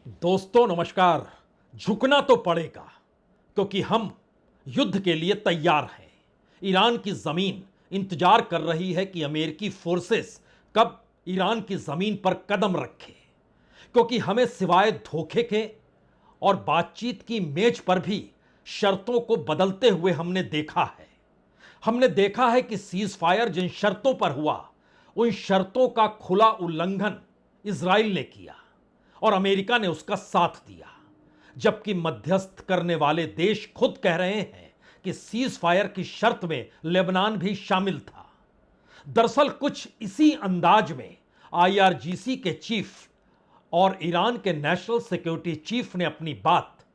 दोस्तों नमस्कार। झुकना तो पड़ेगा क्योंकि हम युद्ध के लिए तैयार हैं। ईरान की जमीन इंतजार कर रही है कि अमेरिकी फोर्सेस कब ईरान की जमीन पर कदम रखे, क्योंकि हमें सिवाय धोखे के और बातचीत की मेज पर भी शर्तों को बदलते हुए हमने देखा है कि सीज फायर जिन शर्तों पर हुआ, उन शर्तों का खुला उल्लंघन इजराइल ने किया और अमेरिका ने उसका साथ दिया, जबकि मध्यस्थ करने वाले देश खुद कह रहे हैं कि सीज फायर की शर्त में लेबनान भी शामिल था। दरअसल कुछ इसी अंदाज में आईआरजीसी के चीफ और ईरान के नेशनल सिक्योरिटी चीफ ने अपनी बात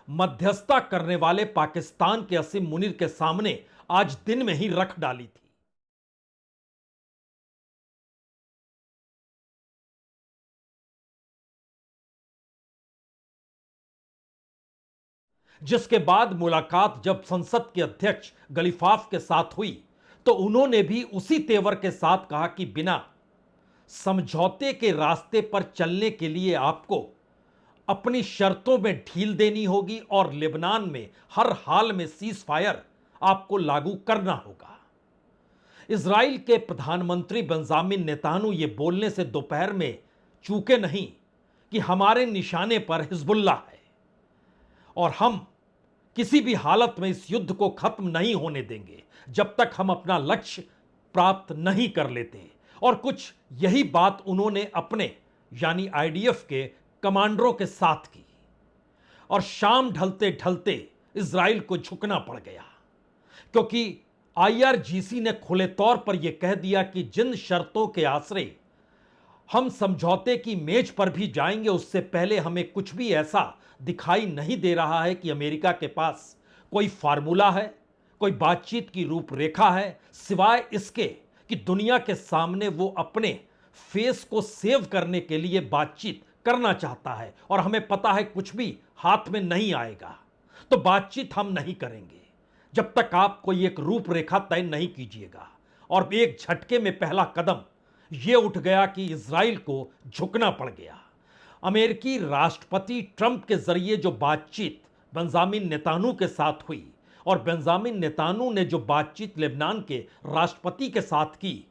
मध्यस्थता करने वाले पाकिस्तान के असीम मुनीर के सामने आज दिन में ही रख डाली थी, जिसके बाद मुलाकात जब संसद के अध्यक्ष गलीफाफ के साथ हुई तो उन्होंने भी उसी तेवर के साथ कहा कि बिना समझौते के रास्ते पर चलने के लिए आपको अपनी शर्तों में ढील देनी होगी और लेबनान में हर हाल में सीज फायर आपको लागू करना होगा। इजराइल के प्रधानमंत्री बेंजामिन नेतान्याहू ये बोलने से दोपहर में चूके नहीं कि हमारे निशाने पर हिजबुल्ला है और हम किसी भी हालत में इस युद्ध को खत्म नहीं होने देंगे जब तक हम अपना लक्ष्य प्राप्त नहीं कर लेते। और कुछ यही बात उन्होंने अपने यानी आईडीएफ के कमांडरों के साथ की और शाम ढलते ढलते इजराइल को झुकना पड़ गया, क्योंकि आईआरजीसी ने खुले तौर पर यह कह दिया कि जिन शर्तों के आश्रय हम समझौते की मेज पर भी जाएंगे, उससे पहले हमें कुछ भी ऐसा दिखाई नहीं दे रहा है कि अमेरिका के पास कोई फार्मूला है, कोई बातचीत की रूपरेखा है, सिवाय इसके कि दुनिया के सामने वो अपने फेस को सेव करने के लिए बातचीत करना चाहता है और हमें पता है कुछ भी हाथ में नहीं आएगा तो बातचीत हम नहीं करेंगे जब तक आप कोई एक रूपरेखा तय नहीं कीजिएगा। और एक झटके में पहला कदम यह उठ गया कि इजराइल को झुकना पड़ गया। अमेरिकी राष्ट्रपति ट्रंप के जरिए जो बातचीत बेंजामिन नेतान्याहू के साथ हुई और बेंजामिन नेतान्याहू ने जो बातचीत लेबनान के राष्ट्रपति के साथ की,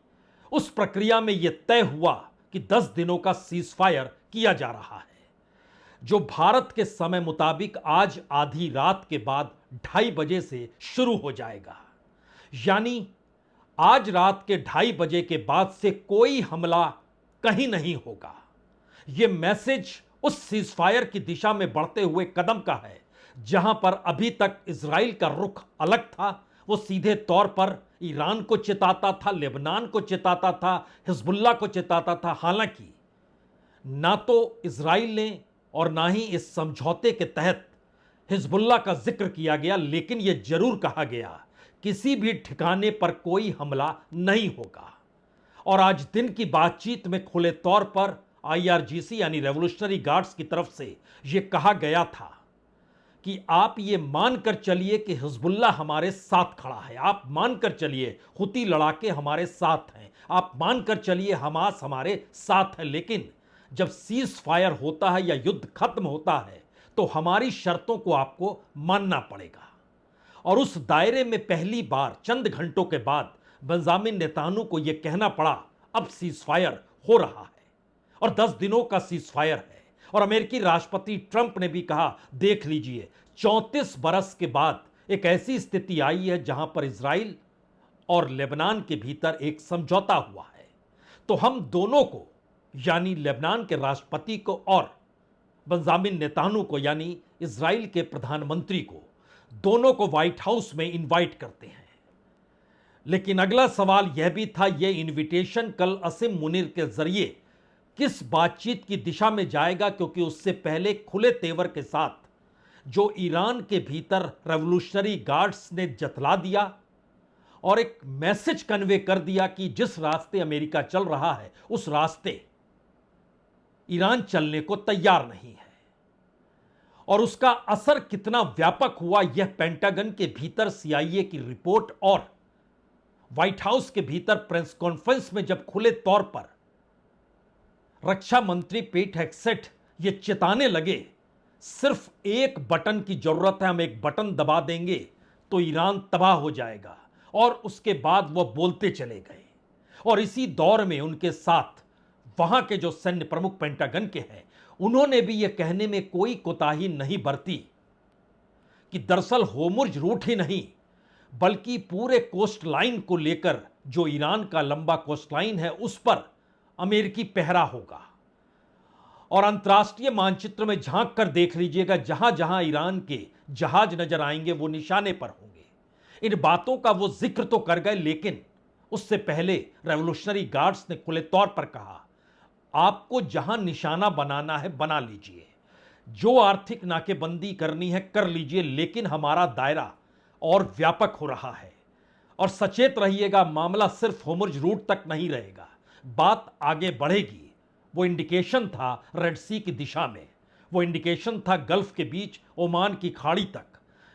उस प्रक्रिया में यह तय हुआ कि 10 दिनों का सीज फायर किया जा रहा है, जो भारत के समय मुताबिक आज आधी रात के बाद 2:30 बजे से शुरू हो जाएगा। यानी आज रात के 2:30 बजे के बाद से कोई हमला कहीं नहीं होगा। यह मैसेज उस सीजफायर की दिशा में बढ़ते हुए कदम का है जहां पर अभी तक इजराइल का रुख अलग था। वो सीधे तौर पर ईरान को चिताता था, लेबनान को चिताता था, हिजबुल्ला को चिताता था। हालांकि ना तो इजराइल ने और ना ही इस समझौते के तहत हिजबुल्ला का जिक्र किया गया, लेकिन यह जरूर कहा गया किसी भी ठिकाने पर कोई हमला नहीं होगा। और आज दिन की बातचीत में खुले तौर पर आईआरजीसी यानी रेवोल्यूशनरी गार्ड्स की तरफ से यह कहा गया था कि आप ये मानकर चलिए कि हिजबुल्ला हमारे साथ खड़ा है, आप मानकर चलिए हुती लड़ाके हमारे साथ हैं, आप मानकर चलिए हमास हमारे साथ है, लेकिन जब सीज फायर होता है या युद्ध खत्म होता है तो हमारी शर्तों को आपको मानना पड़ेगा। और उस दायरे में पहली बार चंद घंटों के बाद बेंजामिन नेतान्याहू को यह कहना पड़ा अब सीज फायर हो रहा है और 10 दिनों का सीज फायर है। और अमेरिकी राष्ट्रपति ट्रंप ने भी कहा देख लीजिए 34 बरस के बाद एक ऐसी स्थिति आई है जहां पर इजराइल और लेबनान के भीतर एक समझौता हुआ है। तो हम दोनों को यानी लेबनान के राष्ट्रपति को और बेंजामिन नेतान्याहू को यानी इजराइल के प्रधानमंत्री को, दोनों को व्हाइट हाउस में इनवाइट करते हैं। लेकिन अगला सवाल यह भी था यह इनविटेशन कल असीम मुनीर के जरिए किस बातचीत की दिशा में जाएगा, क्योंकि उससे पहले खुले तेवर के साथ जो ईरान के भीतर रेवोल्यूशनरी गार्ड्स ने जतला दिया और एक मैसेज कन्वे कर दिया कि जिस रास्ते अमेरिका चल रहा है उस रास्ते ईरान चलने को तैयार नहीं है। और उसका असर कितना व्यापक हुआ यह पेंटागन के भीतर सीआईए की रिपोर्ट और व्हाइट हाउस के भीतर प्रेस कॉन्फ्रेंस में जब खुले तौर पर रक्षा मंत्री पेट हेक्सेट ये चिताने लगे सिर्फ एक बटन की जरूरत है, हम एक बटन दबा देंगे तो ईरान तबाह हो जाएगा। और उसके बाद वह बोलते चले गए। और इसी दौर में उनके साथ वहां के जो सैन्य प्रमुख पेंटागन के हैं, उन्होंने भी यह कहने में कोई कोताही नहीं बरती कि दरअसल होर्मुज रूट ही नहीं बल्कि पूरे कोस्ट लाइन को लेकर, जो ईरान का लंबा कोस्ट लाइन है, उस पर अमेरिकी पहरा होगा। और अंतर्राष्ट्रीय मानचित्र में झांक कर देख लीजिएगा, जहां जहां ईरान के जहाज नजर आएंगे वो निशाने पर होंगे। इन बातों का वो जिक्र तो कर गए, लेकिन उससे पहले रेवोल्यूशनरी गार्ड्स ने खुले तौर पर कहा, आपको जहां निशाना बनाना है बना लीजिए, जो आर्थिक नाकेबंदी करनी है कर लीजिए, लेकिन हमारा दायरा और व्यापक हो रहा है। और सचेत रहिएगा, मामला सिर्फ होर्मुज रूट तक नहीं रहेगा, बात आगे बढ़ेगी। वो इंडिकेशन था रेड सी की दिशा में, वो इंडिकेशन था गल्फ के बीच ओमान की खाड़ी तक,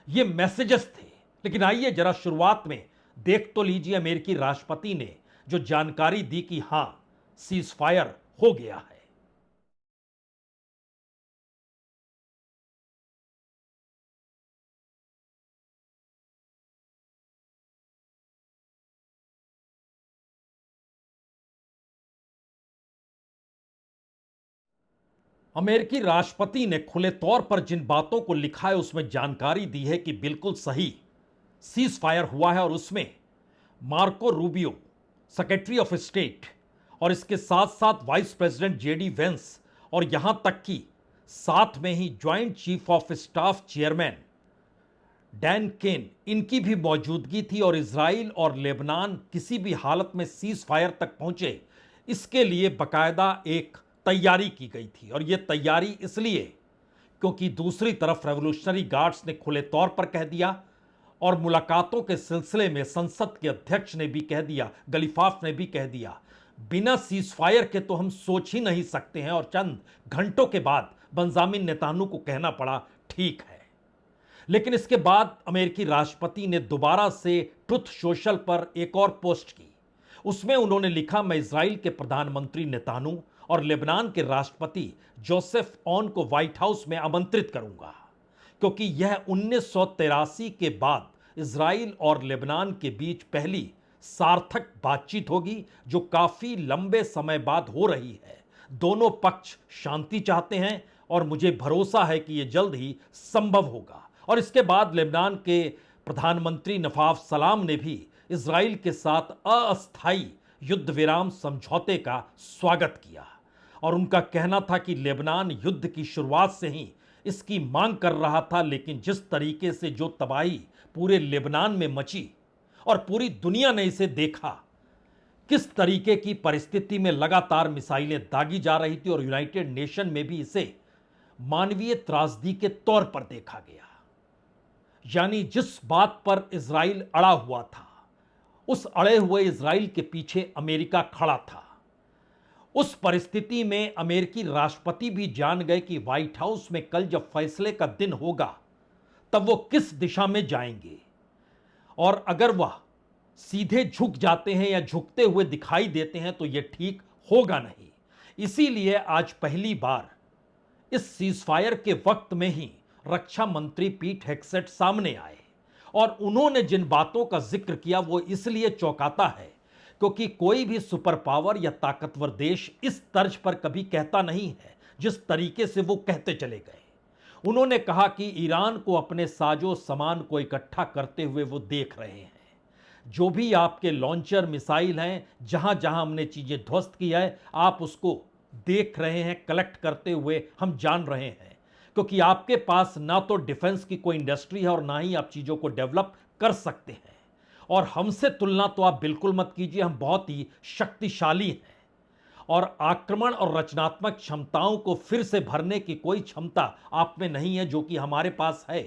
ये मैसेजेस थे। लेकिन आइए जरा शुरुआत में देख तो लीजिए अमेरिकी राष्ट्रपति ने जो जानकारी दी कि हां, सीज फायर हो गया है। अमेरिकी राष्ट्रपति ने खुले तौर पर जिन बातों को लिखा है उसमें जानकारी दी है कि बिल्कुल सही सीज फायर हुआ है। और उसमें Marco Rubio, secretary of state, और इसके साथ साथ वाइस प्रेसिडेंट जेडी वेंस, और यहां तक कि साथ में ही joint chief of staff chairman Dan Caine, इनकी भी मौजूदगी थी। और इजराइल और लेबनान किसी भी हालत में सीज फायर तक पहुंचे, इसके लिए बकायदा एक तैयारी की गई थी। और यह तैयारी इसलिए क्योंकि दूसरी तरफ रेवोल्यूशनरी गार्ड्स ने खुले तौर पर कह दिया, और मुलाकातों के सिलसिले में संसद के अध्यक्ष ने भी कह दिया, गलीफाफ ने भी कह दिया, बिना सीज फायर के तो हम सोच ही नहीं सकते हैं। और चंद घंटों के बाद बेंजामिन नेतान्याहू को कहना पड़ा, ठीक है। लेकिन इसके बाद अमेरिकी राष्ट्रपति ने दोबारा से ट्रुथ सोशल पर एक और पोस्ट की। उसमें उन्होंने लिखा, मैं इजराइल के प्रधानमंत्री नेतान्याहू और लेबनान के राष्ट्रपति जोसेफ ऑन को व्हाइट हाउस में आमंत्रित करूंगा, क्योंकि यह 1983 के बाद इजराइल और लेबनान के बीच पहली सार्थक बातचीत होगी, जो काफी लंबे समय बाद हो रही है। दोनों पक्ष शांति चाहते हैं और मुझे भरोसा है कि यह जल्द ही संभव होगा। और इसके बाद लेबनान के प्रधानमंत्री नवाफ सलाम ने भी इजराइल के साथ अस्थायी युद्ध विराम समझौते का स्वागत किया। और उनका कहना था कि लेबनान युद्ध की शुरुआत से ही इसकी मांग कर रहा था, लेकिन जिस तरीके से जो तबाही पूरे लेबनान में मची और पूरी दुनिया ने इसे देखा, किस तरीके की परिस्थिति में लगातार मिसाइलें दागी जा रही थी, और यूनाइटेड नेशन में भी इसे मानवीय त्रासदी के तौर पर देखा गया। यानी जिस बात पर इजराइल अड़ा हुआ था, उस अड़े हुए इजराइल के पीछे अमेरिका खड़ा था। उस परिस्थिति में अमेरिकी राष्ट्रपति भी जान गए कि व्हाइट हाउस में कल जब फैसले का दिन होगा तब वो किस दिशा में जाएंगे। और अगर वह सीधे झुक जाते हैं या झुकते हुए दिखाई देते हैं तो यह ठीक होगा नहीं। इसीलिए आज पहली बार इस सीजफायर के वक्त में ही रक्षा मंत्री पीट हेग्सेट सामने आए, और उन्होंने जिन बातों का जिक्र किया वो इसलिए चौंकाता है क्योंकि कोई भी सुपर पावर या ताकतवर देश इस तर्ज पर कभी कहता नहीं है जिस तरीके से वो कहते चले गए। उन्होंने कहा कि ईरान को अपने साजो सामान को इकट्ठा करते हुए वो देख रहे हैं। जो भी आपके लॉन्चर मिसाइल हैं, जहां जहां हमने चीजें ध्वस्त की है, आप उसको देख रहे हैं, कलेक्ट करते हुए हम जान रहे हैं। क्योंकि आपके पास ना तो डिफेंस की कोई इंडस्ट्री है और ना ही आप चीजों को डेवलप कर सकते हैं। और हमसे तुलना तो आप बिल्कुल मत कीजिए, हम बहुत ही शक्तिशाली हैं और आक्रमण और रचनात्मक क्षमताओं को फिर से भरने की कोई क्षमता आप में नहीं है जो कि हमारे पास है।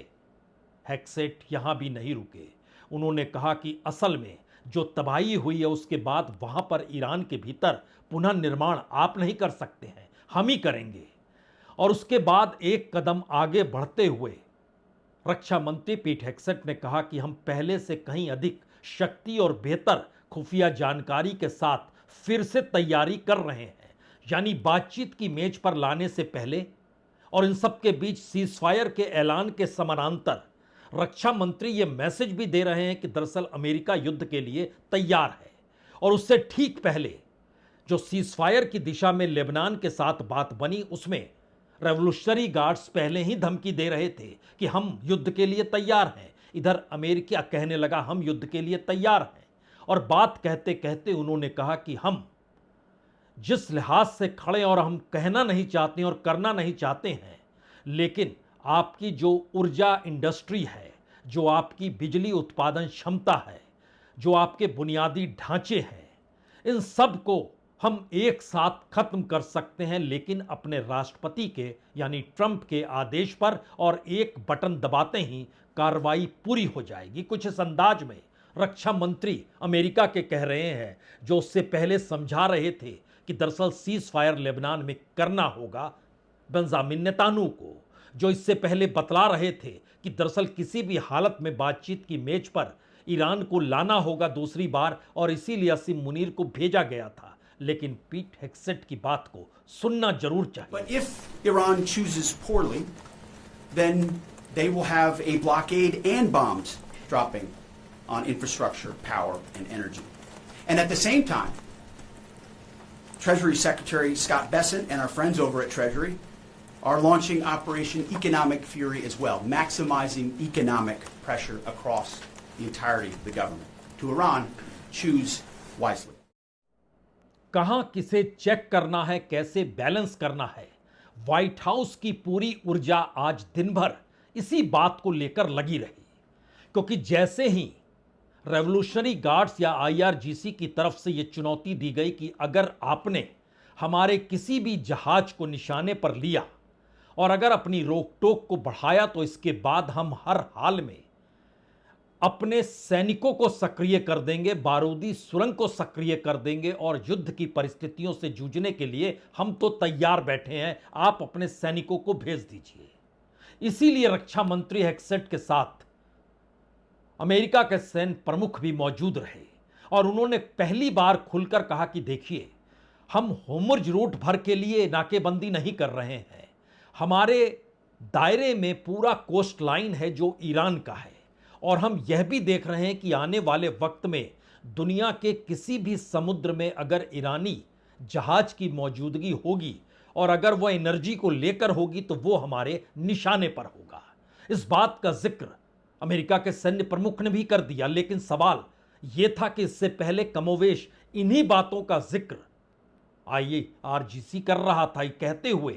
हेग्सेट यहां भी नहीं रुके। उन्होंने कहा कि असल में जो तबाही हुई है उसके बाद वहां पर ईरान के भीतर पुनः निर्माण आप नहीं कर सकते हैं, हम ही करेंगे। और उसके बाद एक कदम आगे बढ़ते हुए रक्षा मंत्री पीट हेग्सेट ने कहा कि हम पहले से कहीं अधिक शक्ति और बेहतर खुफिया जानकारी के साथ फिर से तैयारी कर रहे हैं। यानी बातचीत की मेज पर लाने से पहले और इन सब के बीच सीजफायर के ऐलान के समानांतर रक्षा मंत्री ये मैसेज भी दे रहे हैं कि दरअसल अमेरिका युद्ध के लिए तैयार है। और उससे ठीक पहले जो सीजफायर की दिशा में लेबनान के साथ बात बनी, उसमें रेवोल्यूशनरी गार्ड्स पहले ही धमकी दे रहे थे कि हम युद्ध के लिए तैयार हैं। इधर अमेरिका कहने लगा हम युद्ध के लिए तैयार हैं। और बात कहते कहते उन्होंने कहा कि हम जिस लिहाज से खड़े और हम कहना नहीं चाहते और करना नहीं चाहते हैं, लेकिन आपकी जो ऊर्जा इंडस्ट्री है, जो आपकी बिजली उत्पादन क्षमता है, जो आपके बुनियादी ढांचे हैं, इन सब को हम एक साथ खत्म कर सकते हैं, लेकिन अपने राष्ट्रपति के यानी ट्रंप के आदेश पर, और एक बटन दबाते ही कार्रवाई पूरी हो जाएगी। कुछ इस अंदाज में रक्षा मंत्री अमेरिका के कह रहे हैं, जो उससे पहले समझा रहे थे कि दरअसल सीज फायर लेबनान में करना होगा बेंजामिन नेतान्याहू को, जो इससे पहले बतला रहे थे कि दरअसल किसी भी हालत में बातचीत की मेज पर ईरान को लाना होगा दूसरी बार, और इसीलिए असीम मुनीर को भेजा गया था। लेकिन पीट हेगसेट की बात को सुनना जरूर चाहिए। But if Iran chooses poorly, then they will have a blockade and bombs dropping on infrastructure, power, and energy. And at the same time, Treasury Secretary Scott Bessent and our friends over at Treasury are launching Operation Economic Fury as well, maximizing economic pressure across the entirety of the government. To Iran, choose wisely. कहां किसे check करना है, कैसे balance करना है, white house की पूरी ऊर्जा आज दिन भर इसी बात को लेकर लगी रही। क्योंकि जैसे ही रेवोल्यूशनरी गार्ड्स या आईआरजीसी की तरफ से यह चुनौती दी गई कि अगर आपने हमारे किसी भी जहाज को निशाने पर लिया और अगर अपनी रोक टोक को बढ़ाया, तो इसके बाद हम हर हाल में अपने सैनिकों को सक्रिय कर देंगे, बारूदी सुरंग को सक्रिय कर देंगे, और युद्ध की परिस्थितियों से जूझने के लिए हम तो तैयार बैठे हैं, आप अपने सैनिकों को भेज दीजिए। इसीलिए रक्षा मंत्री हेगसेट के साथ अमेरिका के सैन्य प्रमुख भी मौजूद रहे, और उन्होंने पहली बार खुलकर कहा कि देखिए, हम होर्मुज़ रूट भर के लिए नाकेबंदी नहीं कर रहे हैं, हमारे दायरे में पूरा कोस्ट लाइन है जो ईरान का है, और हम यह भी देख रहे हैं कि आने वाले वक्त में दुनिया के किसी भी समुद्र में अगर ईरानी जहाज की मौजूदगी होगी और अगर वह एनर्जी को लेकर होगी, तो वो हमारे निशाने पर होगा। इस बात का जिक्र अमेरिका के सैन्य प्रमुख ने भी कर दिया। लेकिन सवाल यह था कि इससे पहले कमोवेश इन्हीं बातों का जिक्र आईआरजीसी कर रहा था, कहते हुए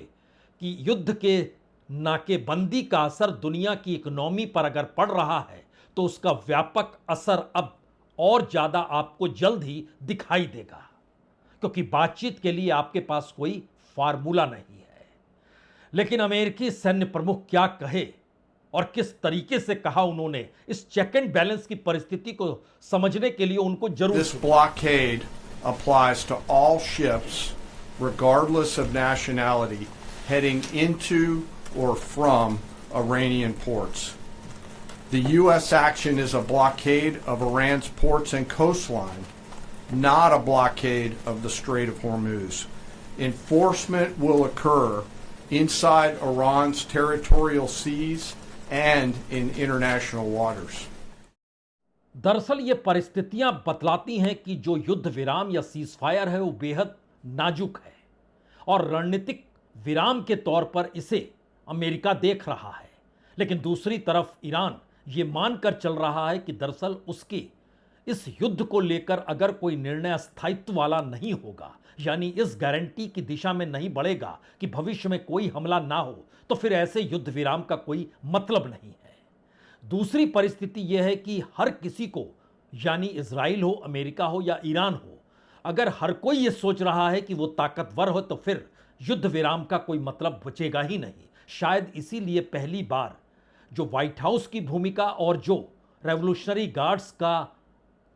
कि युद्ध के नाकेबंदी का असर दुनिया की इकोनॉमी पर अगर पड़ रहा है, तो उसका व्यापक असर अब और ज्यादा आपको जल्द ही दिखाई देगा, क्योंकि बातचीत के लिए आपके पास कोई फार्मूला नहीं है। लेकिन अमेरिकी सैन्य प्रमुख क्या कहे और किस तरीके से कहा उन्होंने, इस चेक एंड बैलेंस की परिस्थिति को समझने के लिए उनको जरूर This blockade applies to all ships regardless of nationality heading into or from Iranian ports. The U.S. action is a blockade of Iran's ports and coastline, not a blockade of the Strait of Hormuz. Enforcement will occur inside Iran's territorial seas and in international waters. दरअसल ये परिस्थितियां बतलाती हैं कि जो युद्ध विराम या ceasefire है वो बेहद नाजुक है, और रणनीतिक विराम के तौर पर इसे अमेरिका देख रहा है। लेकिन दूसरी तरफ ईरान ये मानकर चल रहा है कि दरअसल उसकी इस युद्ध को लेकर अगर कोई निर्णय स्थायित्व वाला नहीं होगा, यानी इस गारंटी की दिशा में नहीं बढ़ेगा कि भविष्य में कोई हमला ना हो, तो फिर ऐसे युद्ध विराम का कोई मतलब नहीं है। दूसरी परिस्थिति यह है कि हर किसी को, यानी इजराइल हो, अमेरिका हो या ईरान हो, अगर हर कोई ये सोच रहा है कि वो ताकतवर हो, तो फिर युद्ध विराम का कोई मतलब बचेगा ही नहीं। शायद इसीलिए पहली बार जो व्हाइट हाउस की भूमिका और जो रेवोल्यूशनरी गार्ड्स का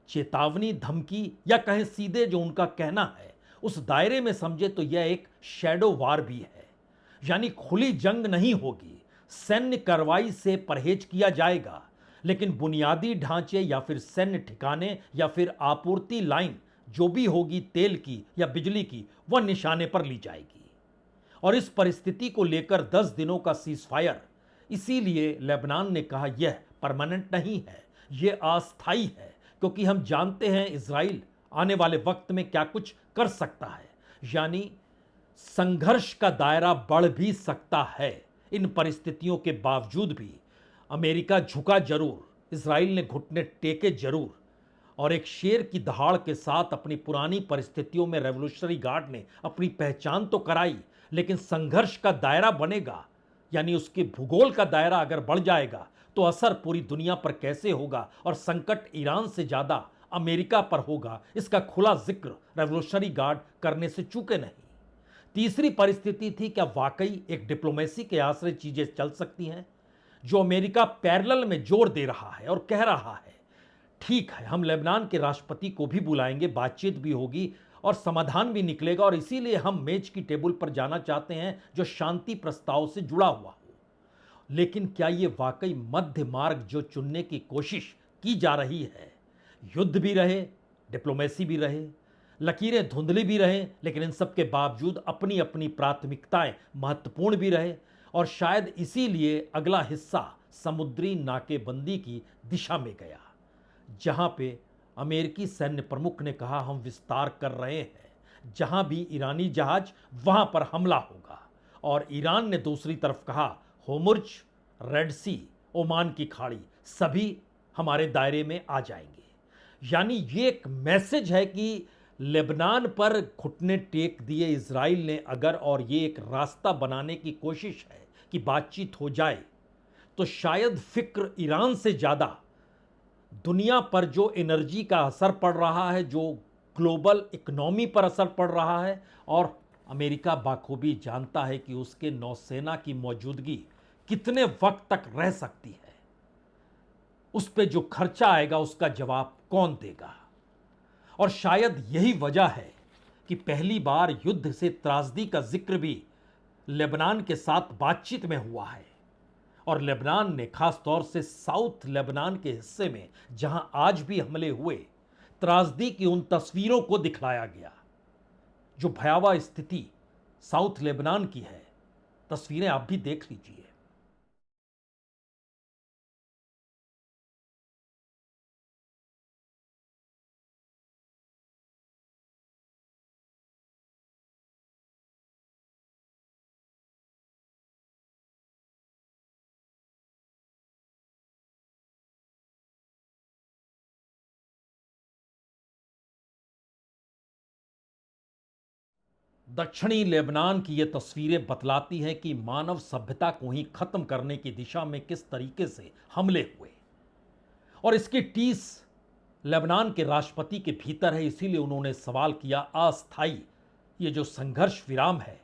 चेतावनी, धमकी, या कहें सीधे जो उनका कहना है, उस दायरे में समझे तो यह एक शैडो वार भी है, यानी खुली जंग नहीं होगी, सैन्य कार्रवाई से परहेज किया जाएगा, लेकिन बुनियादी ढांचे या फिर सैन्य ठिकाने या फिर आपूर्ति लाइन जो भी होगी तेल की या बिजली की, वह निशाने पर ली जाएगी। और इस परिस्थिति को लेकर 10 दिनों का सीजफायर, इसीलिए लेबनान ने कहा यह परमानेंट नहीं है, यह अस्थायी है, क्योंकि हम जानते हैं इजराइल आने वाले वक्त में क्या कुछ कर सकता है, यानी संघर्ष का दायरा बढ़ भी सकता है। इन परिस्थितियों के बावजूद भी अमेरिका झुका जरूर, इजराइल ने घुटने टेके जरूर, और एक शेर की दहाड़ के साथ अपनी पुरानी परिस्थितियों में रेवोल्यूशनरी गार्ड ने अपनी पहचान तो कराई, लेकिन संघर्ष का दायरा बनेगा, यानी उसके भूगोल का दायरा अगर बढ़ जाएगा तो असर पूरी दुनिया पर कैसे होगा, और संकट ईरान से ज्यादा अमेरिका पर होगा, इसका खुला जिक्र रेवोल्यूशनरी गार्ड करने से चूके नहीं। तीसरी परिस्थिति थी, क्या वाकई एक डिप्लोमेसी के आश्रय चीजें चल सकती हैं, जो अमेरिका पैरेलल में जोर दे रहा है और कह रहा है ठीक है, हम लेबनान के राष्ट्रपति को भी बुलाएंगे, बातचीत भी होगी और समाधान भी निकलेगा, और इसीलिए हम मेज की टेबल पर जाना चाहते हैं जो शांति प्रस्ताव से जुड़ा हुआ हो। लेकिन क्या यह वाकई मध्य मार्ग जो चुनने की कोशिश की जा रही है, युद्ध भी रहे, डिप्लोमेसी भी रहे, लकीरें धुंधली भी रहें, लेकिन इन सब के बावजूद अपनी अपनी प्राथमिकताएं महत्वपूर्ण भी रहे, और शायद इसीलिए अगला हिस्सा समुद्री नाकेबंदी की दिशा में गया, जहां पे अमेरिकी सैन्य प्रमुख ने कहा हम विस्तार कर रहे हैं, जहां भी ईरानी जहाज वहां पर हमला होगा, और ईरान ने दूसरी तरफ कहा होमुर्ज, रेड सी, ओमान की खाड़ी सभी हमारे दायरे में आ जाएंगे। यानी ये एक मैसेज है कि लेबनान पर घुटने टेक दिए इजराइल ने अगर, और ये एक रास्ता बनाने की कोशिश है कि बातचीत हो जाए, तो शायद फिक्र ईरान से ज्यादा दुनिया पर जो एनर्जी का असर पड़ रहा है, जो ग्लोबल इकोनॉमी पर असर पड़ रहा है, और अमेरिका बाखूबी जानता है कि उसके नौसेना की मौजूदगी कितने वक्त तक रह सकती है, उस पे जो खर्चा आएगा उसका जवाब कौन देगा। और शायद यही वजह है कि पहली बार युद्ध से त्रासदी का जिक्र भी लेबनान के साथ बातचीत में हुआ है, और लेबनान ने खास तौर से साउथ लेबनान के हिस्से में जहां आज भी हमले हुए, त्रासदी की उन तस्वीरों को दिखलाया गया। जो भयावह स्थिति साउथ लेबनान की है, तस्वीरें आप भी देख लीजिए। दक्षिणी लेबनान की ये तस्वीरें बतलाती हैं कि मानव सभ्यता को ही खत्म करने की दिशा में किस तरीके से हमले हुए, और इसकी टीस लेबनान के राष्ट्रपति के भीतर है। इसीलिए उन्होंने सवाल किया अस्थायी ये जो संघर्ष विराम है,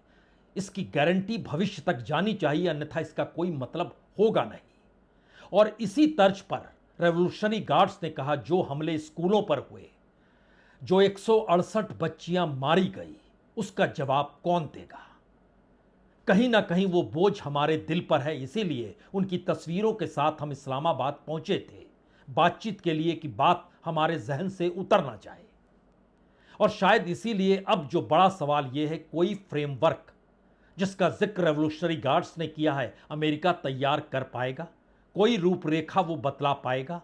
इसकी गारंटी भविष्य तक जानी चाहिए, अन्यथा इसका कोई मतलब होगा नहीं। और इसी तर्ज पर रेवोल्यूशनरी गार्ड्स ने कहा जो हमले स्कूलों पर हुए, जो 168 बच्चियां मारी गई, उसका जवाब कौन देगा। कहीं ना कहीं वो बोझ हमारे दिल पर है, इसीलिए उनकी तस्वीरों के साथ हम इस्लामाबाद पहुंचे थे बातचीत के लिए कि बात हमारे जहन से उतर ना जाए। और शायद इसीलिए अब जो बड़ा सवाल यह है, कोई फ्रेमवर्क जिसका जिक्र रेवोल्यूशनरी गार्ड्स ने किया है, अमेरिका तैयार कर पाएगा, कोई रूपरेखा वो बतला पाएगा।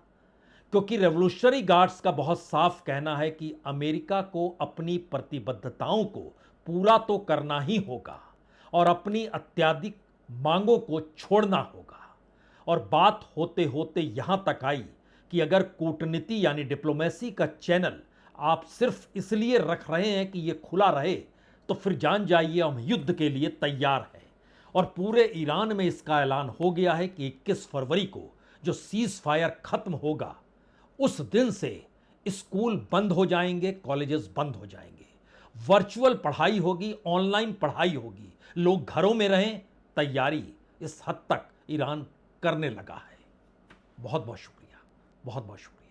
क्योंकि रेवोल्यूशनरी गार्ड्स का बहुत साफ कहना है कि अमेरिका को अपनी प्रतिबद्धताओं को पूरा तो करना ही होगा और अपनी अत्यधिक मांगों को छोड़ना होगा। और बात होते होते यहां तक आई कि अगर कूटनीति यानी डिप्लोमेसी का चैनल आप सिर्फ इसलिए रख रहे हैं कि यह खुला रहे, तो फिर जान जाइए हम युद्ध के लिए तैयार हैं। और पूरे ईरान में इसका ऐलान हो गया है कि 21 फरवरी को जो सीज फायर खत्म होगा, उस दिन से स्कूल बंद हो जाएंगे, कॉलेजेस बंद हो जाएंगे, वर्चुअल पढ़ाई होगी, ऑनलाइन पढ़ाई होगी, लोग घरों में रहें। तैयारी इस हद तक ईरान करने लगा है। बहुत बहुत शुक्रिया, बहुत बहुत शुक्रिया।